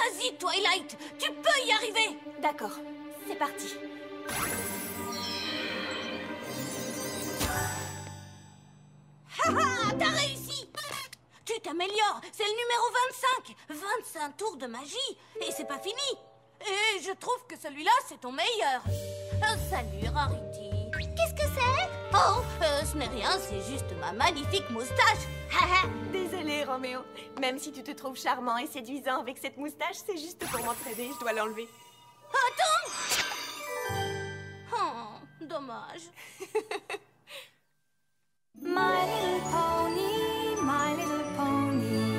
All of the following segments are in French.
Vas-y, Twilight, tu peux y arriver. D'accord, c'est parti. Haha, t'as réussi. Tu t'améliores, c'est le numéro 25. 25 tours de magie, et c'est pas fini. Et je trouve que celui-là, c'est ton meilleur. Salut, Rarity. Qu'est-ce que c'est? Oh, ce n'est rien, c'est juste ma magnifique moustache. Haha, désolé Roméo. Même si tu te trouves charmant et séduisant avec cette moustache, c'est juste pour m'entraîner, je dois l'enlever. Attends. Oh, dommage. My little pony, my little pony.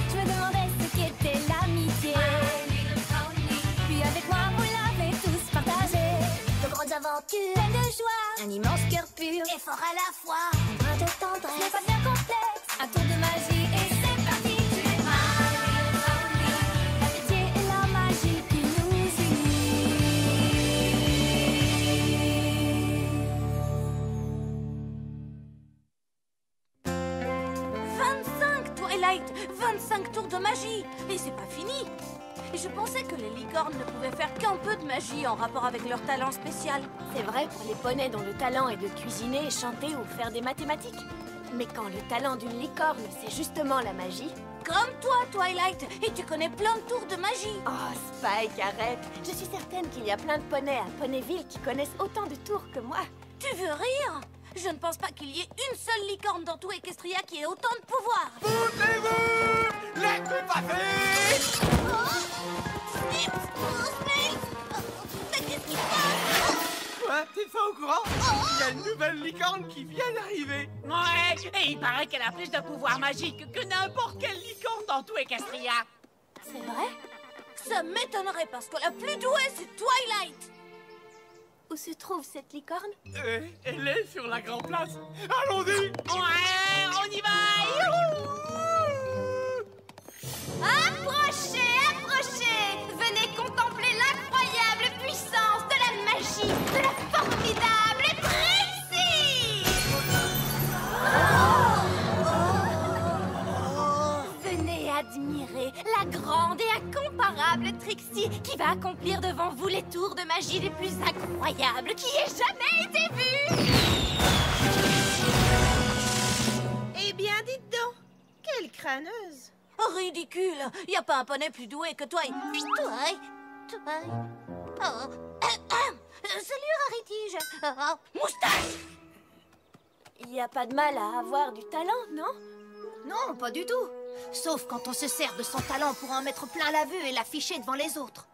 Je me demandais ce qu'était l'amitié. Puis avec moi, vous l'avez tous partagé. De grandes aventures, Pleine de joie, un immense cœur pur, Et fort à la fois. un brin de ce n'est tendresse. pas bien complexe. Un tour de magie et c'est parti. L'amitié et la magie qui nous unit. 25, Twilight. 25 tours de magie. Et c'est pas fini. Et je pensais que les licornes ne pouvaient faire qu'un peu de magie en rapport avec leur talent spécial. C'est vrai pour les poneys dont le talent est de cuisiner, chanter ou faire des mathématiques. Mais quand le talent d'une licorne, c'est justement la magie... Comme toi, Twilight. Et tu connais plein de tours de magie. Oh, Spike, arrête! Je suis certaine qu'il y a plein de poneys à Ponyville qui connaissent autant de tours que moi. Tu veux rire? Je ne pense pas qu'il y ait une seule licorne dans tout Equestria qui ait autant de pouvoir. Foutez-vous! Laissez passer! Snip! Snails! Mais qu'est-ce qui se passe? Quoi? T'es pas au courant? Il y a une nouvelle licorne qui vient d'arriver! Ouais, et il paraît qu'elle a plus de pouvoir magique que n'importe quelle licorne dans tout Equestria. C'est vrai? Ça m'étonnerait parce que la plus douée, c'est Twilight. Où se trouve cette licorne? Elle est sur la grande place! Allons-y! Ouais, on y va! Youhou! Approchez, approchez! Venez contempler l'incroyable puissance de la magie de la formidable Trixie! Venez admirer la grande et incomparable Trixie qui va accomplir devant vous les tours de magie les plus incroyables qui aient jamais été vus! Eh bien, dites donc, quelle crâneuse! Ridicule. Y a pas un poney plus doué que toi. Oh. Salut, Rarity. Moustache. Il n'y a pas de mal à avoir du talent, non? Non, pas du tout. Sauf quand on se sert de son talent pour en mettre plein la vue et l'afficher devant les autres.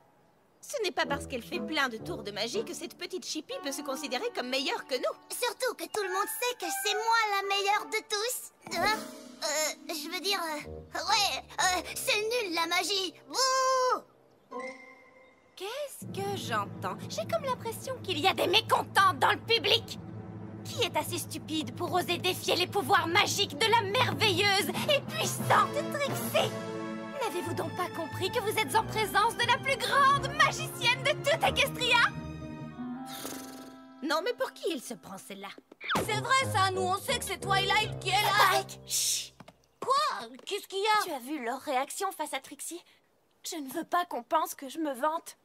Ce n'est pas parce qu'elle fait plein de tours de magie que cette petite chipie peut se considérer comme meilleure que nous. Surtout que tout le monde sait que c'est moi la meilleure de tous. Je veux dire... c'est nul la magie. Bouh! Qu'est-ce que j'entends? J'ai comme l'impression qu'il y a des mécontents dans le public. Qui est assez stupide pour oser défier les pouvoirs magiques de la merveilleuse et puissante Trixie? N'avez-vous donc pas compris que vous êtes en présence de la plus grande magicienne de toute Equestria? Non, mais pour qui il se prend celle-là? C'est vrai ça. Nous on sait que c'est Twilight qui est là. Chut! Quoi? Qu'est-ce qu'il y a? Tu as vu leur réaction face à Trixie? Je ne veux pas qu'on pense que je me vante.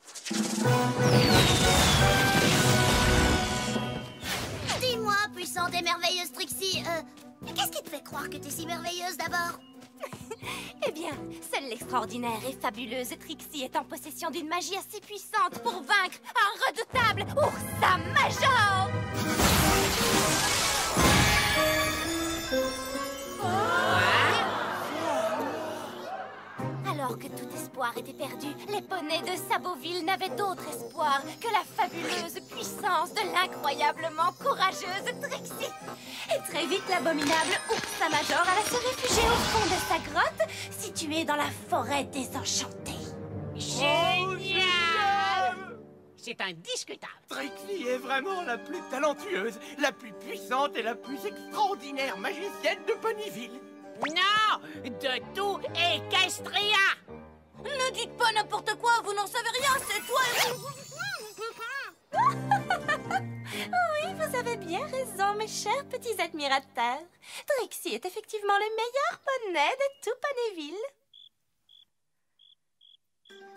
Dis-moi, puissante et merveilleuse Trixie, qu'est-ce qui te fait croire que t'es si merveilleuse d'abord? Eh bien, seule l'extraordinaire et fabuleuse Trixie est en possession d'une magie assez puissante pour vaincre un redoutable Ursa Major! Alors que tout espoir était perdu, les poneys de Saboville n'avaient d'autre espoir que la fabuleuse puissance de l'incroyablement courageuse Trixie. Et très vite, l'abominable Ursa Major alla se réfugier au fond de sa grotte, située dans la forêt désenchantée. Génial! C'est indiscutable. Trixie est vraiment la plus talentueuse, la plus puissante et la plus extraordinaire magicienne de Ponyville. Non! De tout Equestria! Ne dites pas n'importe quoi. Vous n'en savez rien. C'est toi. Oui, vous avez bien raison, mes chers petits admirateurs. Trixie est effectivement le meilleur poney de tout Ponyville.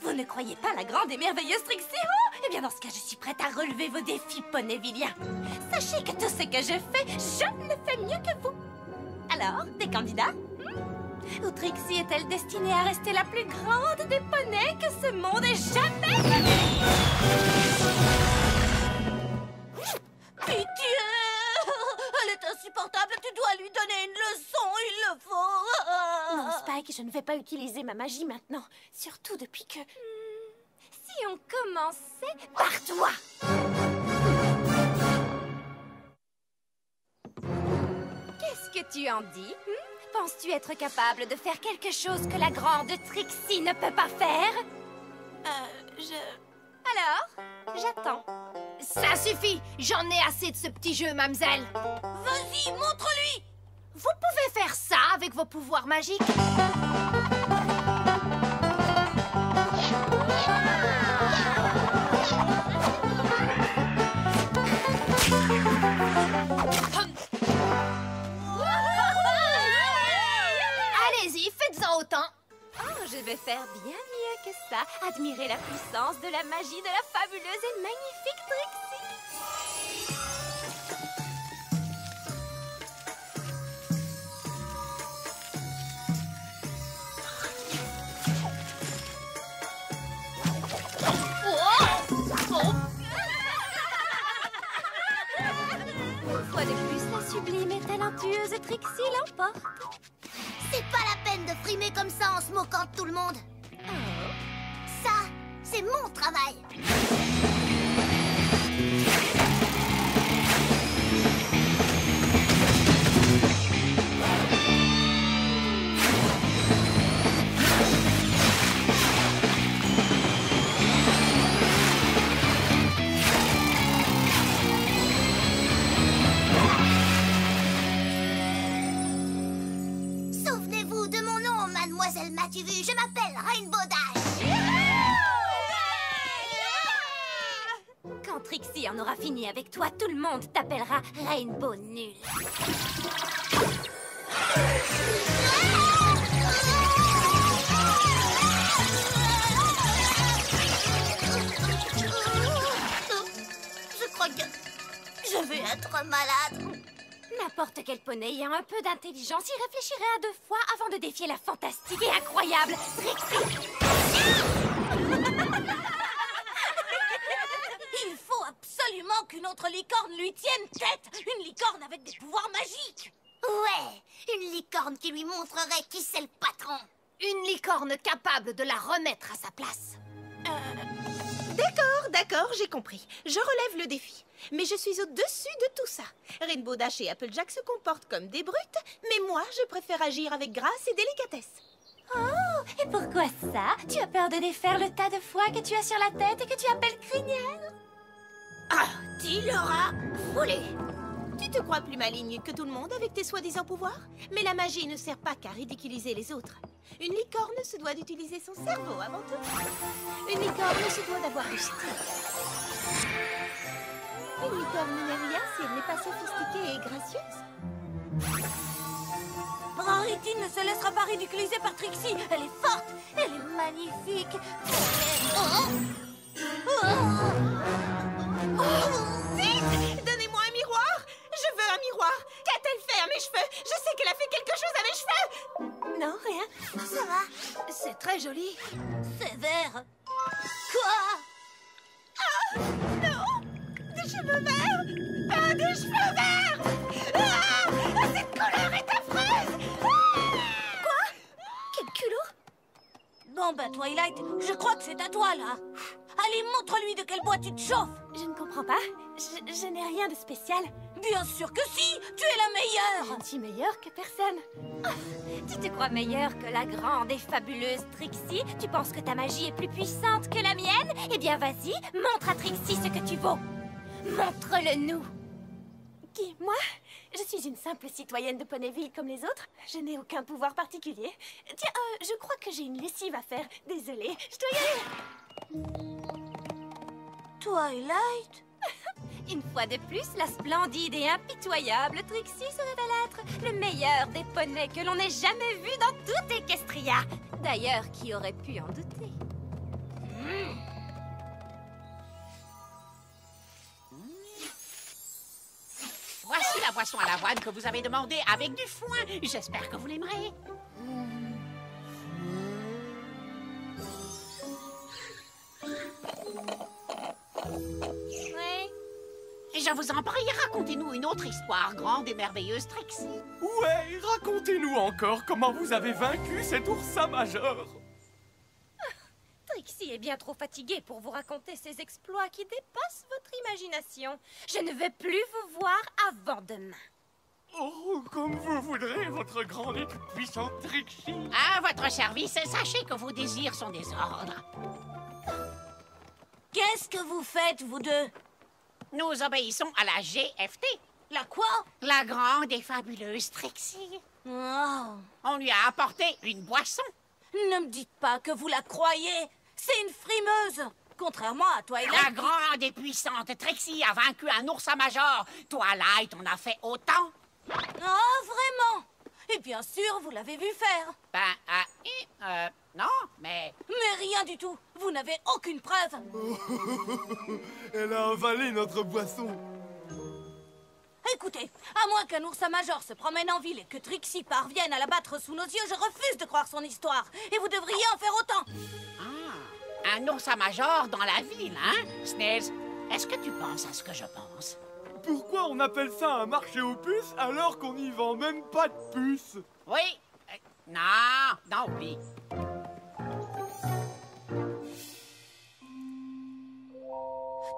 Vous ne croyez pas la grande et merveilleuse Trixie? Oh, eh bien, dans ce cas, je suis prête à relever vos défis ponévilliens. Sachez que tout ce que je fais, je le fais mieux que vous. Alors, des candidats? Ou Trixie est-elle destinée à rester la plus grande des poneys que ce monde ait jamais connue? Pitié! Elle est insupportable, tu dois lui donner une leçon, il le faut! Non, Spike, je ne vais pas utiliser ma magie maintenant. Surtout depuis que... Si on commençait par toi! Qu'est-ce que tu en dis? Penses-tu être capable de faire quelque chose que la grande Trixie ne peut pas faire? Alors, j'attends. Ça suffit! J'en ai assez de ce petit jeu, mademoiselle! Vas-y, montre-lui! Vous pouvez faire ça avec vos pouvoirs magiques? Allez-y, faites-en autant! Oh, je vais faire bien mieux que ça. Admirez la puissance de la magie de la fabuleuse et magnifique Trixie. Une fois de plus, la sublime et talentueuse Trixie l'emporte. C'est pas la peine de frimer comme ça en se moquant de tout le monde. Ça, c'est mon travail. Souvenez-vous de mon nom, mademoiselle Mathieu. Je m'appelle Rainbow Dash. Quand Trixie en aura fini avec toi, tout le monde t'appellera Rainbow Nul. Je crois que je vais être malade. N'importe quel poney ayant un peu d'intelligence y réfléchirait à 2 fois avant de défier la fantastique et incroyable Trixie. Il faut absolument qu'une autre licorne lui tienne tête! Une licorne avec des pouvoirs magiques! Ouais, une licorne qui lui montrerait qui c'est le patron. Une licorne capable de la remettre à sa place. D'accord, j'ai compris. Je relève le défi. Mais je suis au-dessus de tout ça. Rainbow Dash et Applejack se comportent comme des brutes, mais moi, je préfère agir avec grâce et délicatesse. Oh, et pourquoi ça? Tu as peur de défaire le tas de foie que tu as sur la tête et que tu appelles crinière? Ah, tu l'auras volé. Tu te crois plus maligne que tout le monde avec tes soi-disant pouvoirs? Mais la magie ne sert pas qu'à ridiculiser les autres. Une licorne se doit d'utiliser son cerveau avant tout. Une licorne se doit d'avoir du style. Une licorne n'est rien si elle n'est pas sophistiquée et gracieuse. Rarity ne se laissera pas ridiculiser par Trixie. Elle est forte, elle est magnifique. Vite! Donnez-moi un miroir! Je veux un miroir! Qu'a-t-elle fait à mes cheveux? Je sais qu'elle a fait quelque chose à mes cheveux! Non, rien. Ça va? C'est très joli. Sévère. Quoi? Des cheveux verts! Ah, des cheveux verts! Ah, cette couleur est affreuse! Quoi? Quel culot! Bon bah Twilight, je crois que c'est à toi là. Allez, montre-lui de quel bois tu te chauffes. Je ne comprends pas. Je n'ai rien de spécial. Bien sûr que si, tu es la Je meilleure. ne suis meilleure que personne. Tu te crois meilleure que la grande et fabuleuse Trixie? Tu penses que ta magie est plus puissante que la mienne? Eh bien, vas-y, montre à Trixie ce que tu vaux. Montre-le-nous. Qui, moi? Je suis une simple citoyenne de Ponyville comme les autres. Je n'ai aucun pouvoir particulier. Tiens, je crois que j'ai une lessive à faire. Désolée, je dois y aller. Twilight? Une fois de plus, la splendide et impitoyable Trixie se révèle être le meilleur des poneys que l'on ait jamais vu dans toute Equestria. D'ailleurs, qui aurait pu en douter? Voici la boisson à l'avoine que vous avez demandée avec du foin. J'espère que vous l'aimerez. Oui. Je vous en prie, racontez-nous une autre histoire grande et merveilleuse, Trixie. Ouais, racontez-nous encore comment vous avez vaincu cet oursin major. Trixie est bien trop fatiguée pour vous raconter ses exploits qui dépassent votre imagination. Je ne veux plus vous voir avant demain. Oh, comme vous voudrez, votre grande et toute puissante Trixie. À votre service, sachez que vos désirs sont des ordres. Qu'est-ce que vous faites, vous deux? Nous obéissons à la GFT, La quoi? la grande et fabuleuse Trixie. Oh. On lui a apporté une boisson. Ne me dites pas que vous la croyez. C'est une frimeuse. Contrairement à Twilight. La grande et puissante Trixie a vaincu un oursin major. Twilight en a fait autant. Oh, vraiment? Et bien sûr, vous l'avez vu faire. Non, mais... Mais rien du tout. Vous n'avez aucune preuve. Elle a avalé notre boisson. Écoutez, à moins qu'un oursin major se promène en ville et que Trixie parvienne à la battre sous nos yeux, je refuse de croire son histoire. Et vous devriez en faire autant. Ah, un oursin major dans la ville, hein? Snails, est-ce que tu penses à ce que je pense? Pourquoi on appelle ça un marché aux puces alors qu'on n'y vend même pas de puces? Oui. Non, oui.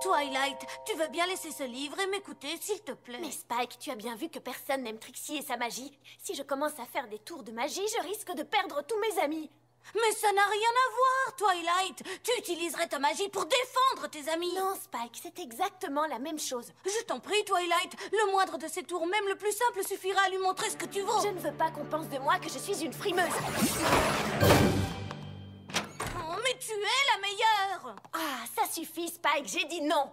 Twilight, tu veux bien laisser ce livre et m'écouter, s'il te plaît? Mais Spike, tu as bien vu que personne n'aime Trixie et sa magie. Si je commence à faire des tours de magie, je risque de perdre tous mes amis. Mais ça n'a rien à voir, Twilight. Tu utiliserais ta magie pour défendre tes amis. Non, Spike, c'est exactement la même chose. Je t'en prie, Twilight. Le moindre de ces tours, même le plus simple, suffira à lui montrer ce que tu vaux. Je ne veux pas qu'on pense de moi que je suis une frimeuse. Oh, mais tu es la meilleure. Ah, ça suffit, Spike, j'ai dit non.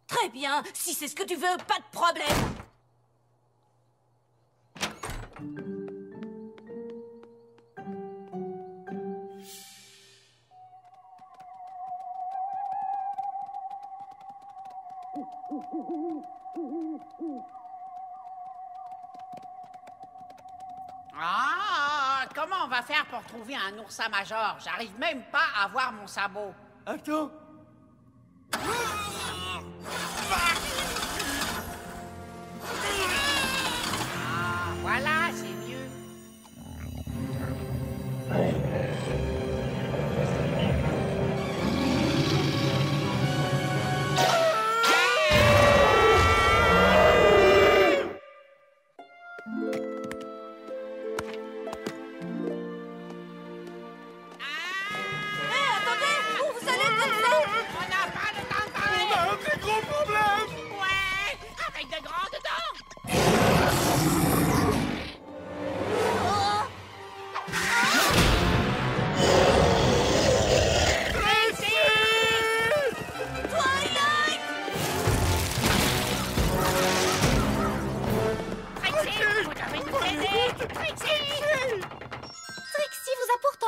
Très bien. Si c'est ce que tu veux, pas de problème. Ah, comment on va faire pour trouver un oursin major? J'arrive même pas à voir mon sabot. Attends. Ah, voilà, c'est mieux.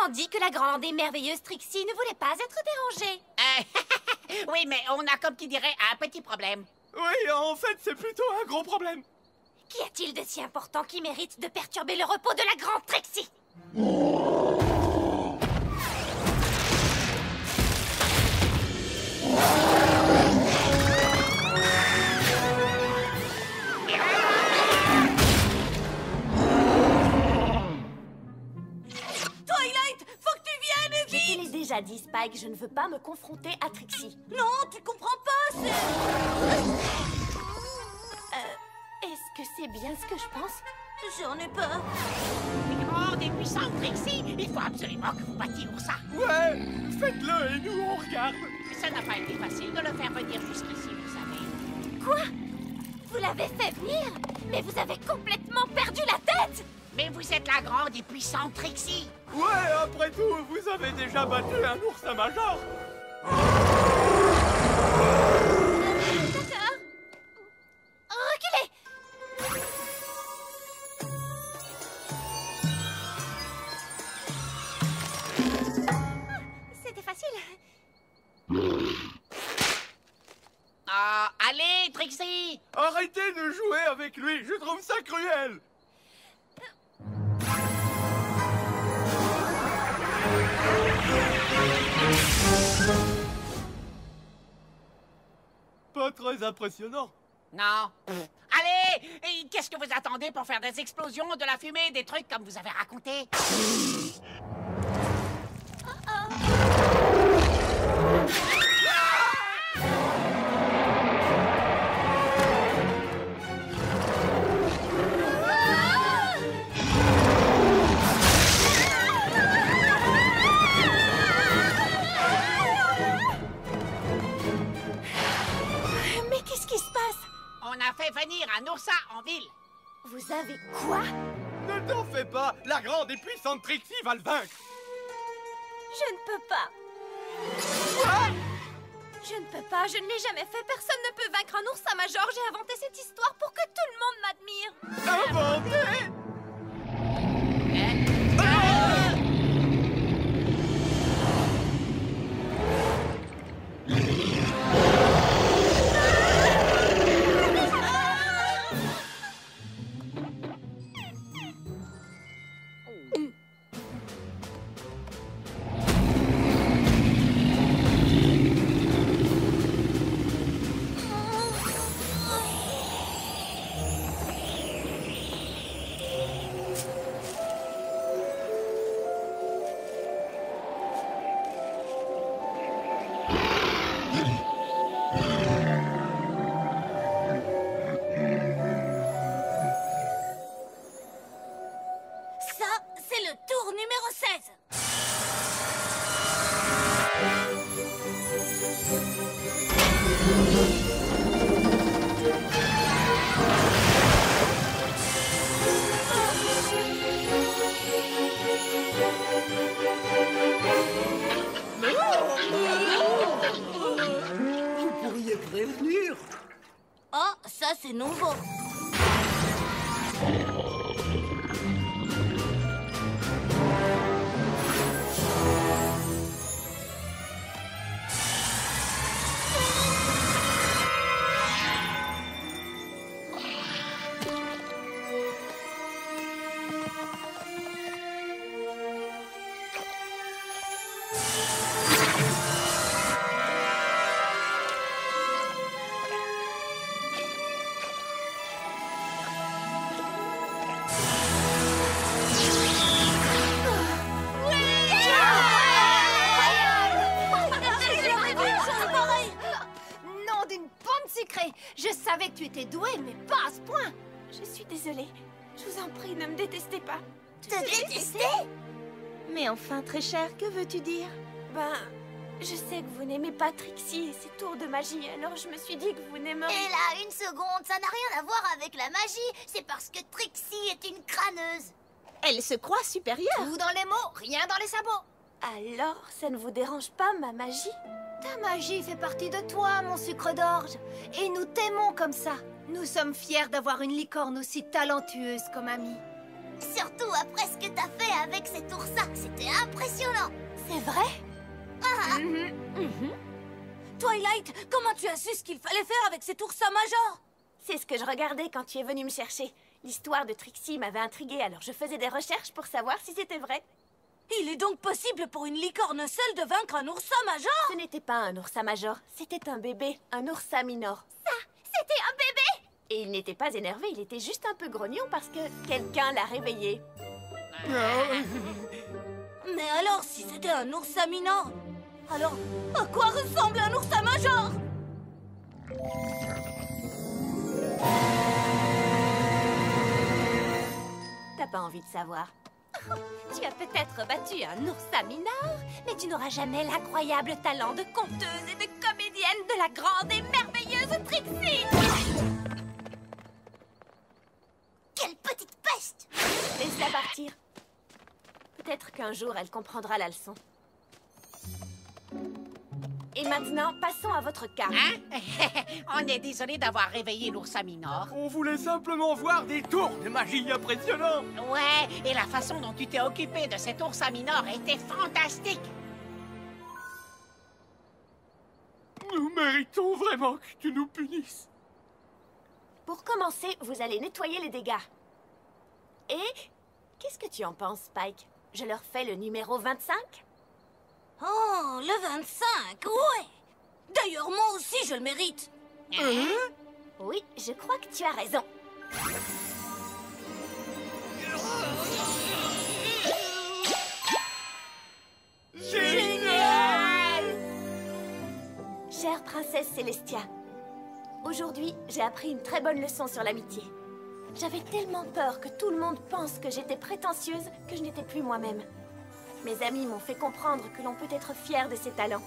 Dit que la grande et merveilleuse Trixie ne voulait pas être dérangée. Oui, mais on a, comme qui dirait, un petit problème. Oui, en fait, c'est plutôt un gros problème. Qu'y a-t-il de si important qui mérite de perturber le repos de la grande Trixie? Je te l'ai déjà dit, Spike, je ne veux pas me confronter à Trixie. Non, tu comprends pas, c'est... Est-ce que c'est bien ce que je pense? J'en ai peur. Grande et puissante Trixie, il faut absolument que vous battiez l'oursin. Ouais, faites-le et nous on regarde. Ça n'a pas été facile de le faire venir jusqu'ici, vous savez. Quoi? Vous l'avez fait venir? Mais vous avez complètement perdu la tête! Mais vous êtes la grande et puissante Trixie. Ouais, après tout, vous avez déjà battu un oursin major. avec lui. Je trouve ça cruel. Pas très impressionnant. Non. Allez, et qu'est-ce que vous attendez pour faire des explosions, de la fumée, des trucs comme vous avez raconté? Mais qu'est-ce qui se passe? On a fait venir un oursin en ville. Vous avez quoi? Ne t'en fais pas. La grande et puissante Trixie va le vaincre. Je ne peux pas. Je ne peux pas, je ne l'ai jamais fait. Personne ne peut vaincre un oursin major. J'ai inventé cette histoire pour que tout le monde m'admire. Inventé? Ça, c'est le tour numéro 16. Vous pourriez prévenir. Oh, ça, c'est nouveau. Nom d'une pomme sucrée! Je savais que tu étais douée, mais pas à ce point! Je suis désolée. Je vous en prie, ne me détestez pas. Te détester? Mais enfin, très cher, que veux-tu dire? Ben, je sais que vous n'aimez pas Trixie et ses tours de magie, alors je me suis dit que vous n'aimeriez... Et là, une seconde, ça n'a rien à voir avec la magie. C'est parce que Trixie est une crâneuse. Elle se croit supérieure. Tout dans les mots, rien dans les sabots. Alors, ça ne vous dérange pas, ma magie? Ta magie fait partie de toi, mon sucre d'orge. Et nous t'aimons comme ça. Nous sommes fiers d'avoir une licorne aussi talentueuse comme amie. Surtout après ce que t'as fait avec cet oursin. C'était impressionnant. C'est vrai? Twilight, comment tu as su ce qu'il fallait faire avec cet oursin major? C'est ce que je regardais quand tu es venu me chercher. L'histoire de Trixie m'avait intriguée, alors je faisais des recherches pour savoir si c'était vrai. Il est donc possible pour une licorne seule de vaincre un oursin major? Ce n'était pas un oursin major, c'était un bébé, un oursin minor. C'était un bébé. Et il n'était pas énervé, il était juste un peu grognon parce que quelqu'un l'a réveillé. Mais alors, si c'était un oursin minor, alors à quoi ressemble un oursin major? T'as pas envie de savoir. Tu as peut-être battu un oursin mineur, mais tu n'auras jamais l'incroyable talent de conteuse et de comédienne de la grande et merveilleuse Trixie. Quelle petite peste. Laisse-la partir. Peut-être qu'un jour, elle comprendra la leçon. Et maintenant, passons à votre cas. Hein? On est désolé d'avoir réveillé l'oursin minor. On voulait simplement voir des tours de magie impressionnants. Ouais, et la façon dont tu t'es occupé de cet oursin minor était fantastique. Nous méritons vraiment que tu nous punisses. Pour commencer, vous allez nettoyer les dégâts. Et qu'est-ce que tu en penses, Spike? Je leur fais le numéro 25? Oh, le 25, ouais. D'ailleurs, moi aussi, je le mérite. Oui, je crois que tu as raison. Génial! Chère princesse Célestia, aujourd'hui, j'ai appris une très bonne leçon sur l'amitié. J'avais tellement peur que tout le monde pense que j'étais prétentieuse que je n'étais plus moi-même. Mes amis m'ont fait comprendre que l'on peut être fier de ses talents.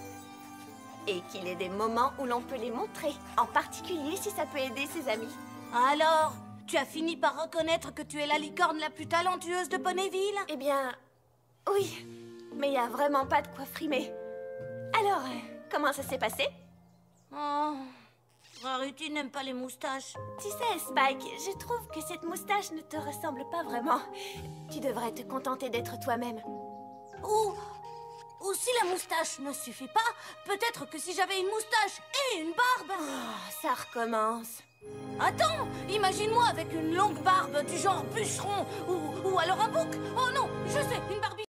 Et qu'il est des moments où l'on peut les montrer, en particulier si ça peut aider ses amis. Alors, tu as fini par reconnaître que tu es la licorne la plus talentueuse de Ponyville? Eh bien, oui, mais il n'y a vraiment pas de quoi frimer. Alors, comment ça s'est passé? Oh, Rarity n'aime pas les moustaches. Tu sais, Spike, je trouve que cette moustache ne te ressemble pas vraiment. Tu devrais te contenter d'être toi-même. Ou si la moustache ne suffit pas, peut-être que si j'avais une moustache et une barbe... Oh, ça recommence. Attends, imagine-moi avec une longue barbe du genre bûcheron ou alors un bouc. Oh non, je sais, une barbe